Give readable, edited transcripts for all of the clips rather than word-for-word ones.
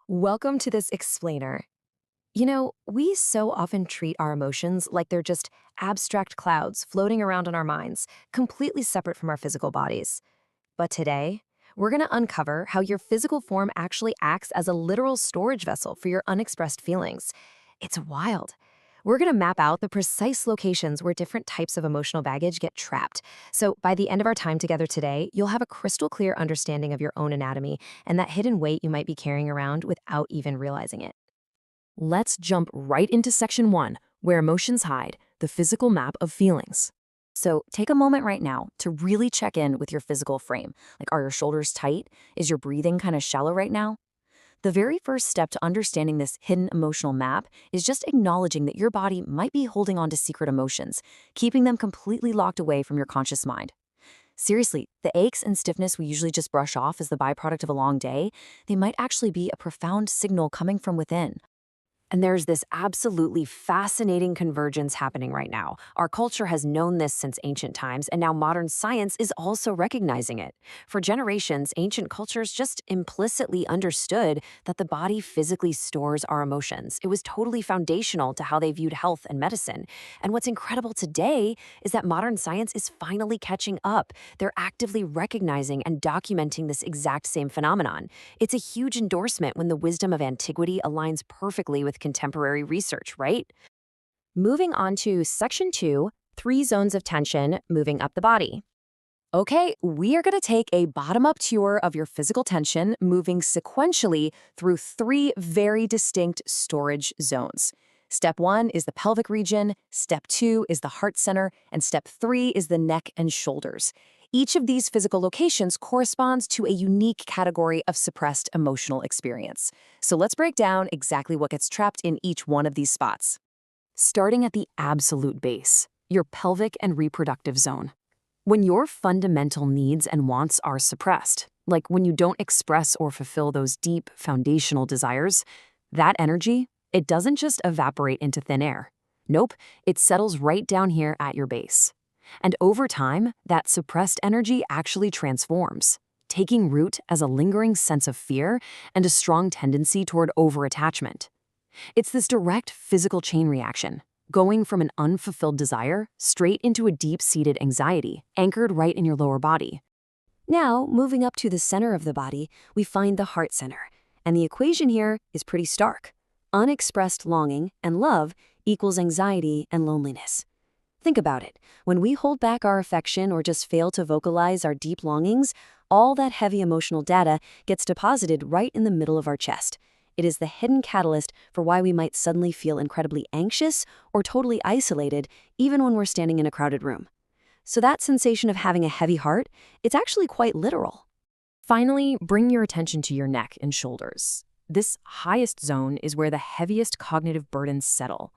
Welcome to this explainer. We so often treat our emotions like they're just abstract clouds floating around in our minds, completely separate from our physical bodies. But today, we're going to uncover how your physical form actually acts as a literal storage vessel for your unexpressed feelings. It's wild. We're going to map out the precise locations where different types of emotional baggage get trapped. So by the end of our time together today, you'll have a crystal clear understanding of your own anatomy and that hidden weight you might be carrying around without even realizing it. Let's jump right into section 1, where emotions hide, the physical map of feelings. So take a moment right now to really check in with your physical frame. Like, are your shoulders tight? Is your breathing kind of shallow right now? The very first step to understanding this hidden emotional map is just acknowledging that your body might be holding on to secret emotions, keeping them completely locked away from your conscious mind. Seriously, the aches and stiffness we usually just brush off as the byproduct of a long day, they might actually be a profound signal coming from within. And there's this absolutely fascinating convergence happening right now. Our culture has known this since ancient times, and now modern science is also recognizing it. For generations, ancient cultures just implicitly understood that the body physically stores our emotions. It was totally foundational to how they viewed health and medicine. And what's incredible today is that modern science is finally catching up. They're actively recognizing and documenting this exact same phenomenon. It's a huge endorsement when the wisdom of antiquity aligns perfectly with contemporary research, right? Moving on to section 2, 3 zones of tension moving up the body. Okay, we are going to take a bottom-up tour of your physical tension, moving sequentially through 3 very distinct storage zones. Step 1 is the pelvic region, step 2 is the heart center, and step 3 is the neck and shoulders. Each of these physical locations corresponds to a unique category of suppressed emotional experience. So let's break down exactly what gets trapped in each one of these spots. Starting at the absolute base, your pelvic and reproductive zone. When your fundamental needs and wants are suppressed, like when you don't express or fulfill those deep, foundational desires, that energy, it doesn't just evaporate into thin air. Nope, it settles right down here at your base. And over time, that suppressed energy actually transforms, taking root as a lingering sense of fear and a strong tendency toward overattachment. It's this direct physical chain reaction, going from an unfulfilled desire straight into a deep-seated anxiety, anchored right in your lower body. Now, moving up to the center of the body, we find the heart center. And the equation here is pretty stark. Unexpressed longing and love equals anxiety and loneliness. Think about it. When we hold back our affection or just fail to vocalize our deep longings, all that heavy emotional data gets deposited right in the middle of our chest. It is the hidden catalyst for why we might suddenly feel incredibly anxious or totally isolated, even when we're standing in a crowded room. So that sensation of having a heavy heart, it's actually quite literal. Finally, bring your attention to your neck and shoulders. This highest zone is where the heaviest cognitive burdens settle.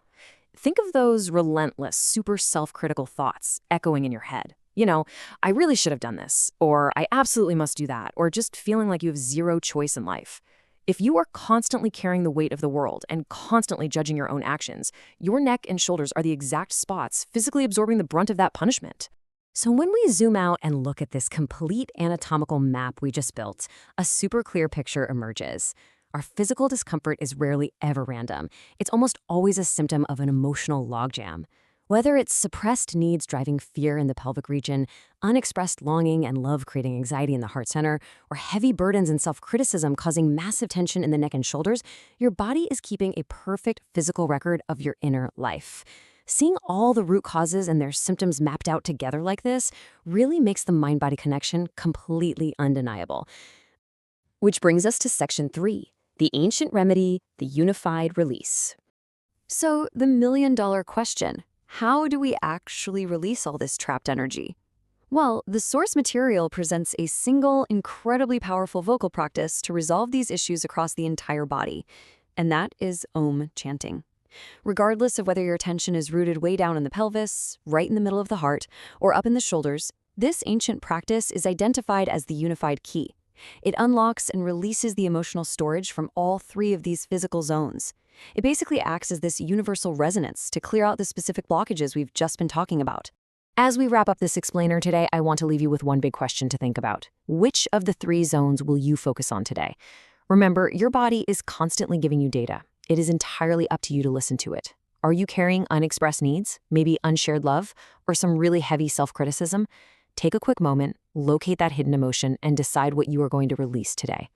Think of those relentless, super self-critical thoughts echoing in your head. I really should have done this, or I absolutely must do that, or just feeling like you have zero choice in life. If you are constantly carrying the weight of the world and constantly judging your own actions, your neck and shoulders are the exact spots physically absorbing the brunt of that punishment. So when we zoom out and look at this complete anatomical map we just built, a super clear picture emerges. Our physical discomfort is rarely ever random. It's almost always a symptom of an emotional logjam. Whether it's suppressed needs driving fear in the pelvic region, unexpressed longing and love creating anxiety in the heart center, or heavy burdens and self-criticism causing massive tension in the neck and shoulders, your body is keeping a perfect physical record of your inner life. Seeing all the root causes and their symptoms mapped out together like this really makes the mind-body connection completely undeniable. Which brings us to section 3. The ancient remedy, the unified release. So the million-dollar question, how do we actually release all this trapped energy? Well, the source material presents a single, incredibly powerful vocal practice to resolve these issues across the entire body, and that is Om chanting. Regardless of whether your tension is rooted way down in the pelvis, right in the middle of the heart, or up in the shoulders, this ancient practice is identified as the unified key. It unlocks and releases the emotional storage from all 3 of these physical zones. It basically acts as this universal resonance to clear out the specific blockages we've just been talking about. As we wrap up this explainer today, I want to leave you with one big question to think about. Which of the 3 zones will you focus on today? Remember, your body is constantly giving you data. It is entirely up to you to listen to it. Are you carrying unexpressed needs, maybe unshared love, or some really heavy self-criticism? Take a quick moment, locate that hidden emotion, and decide what you are going to release today.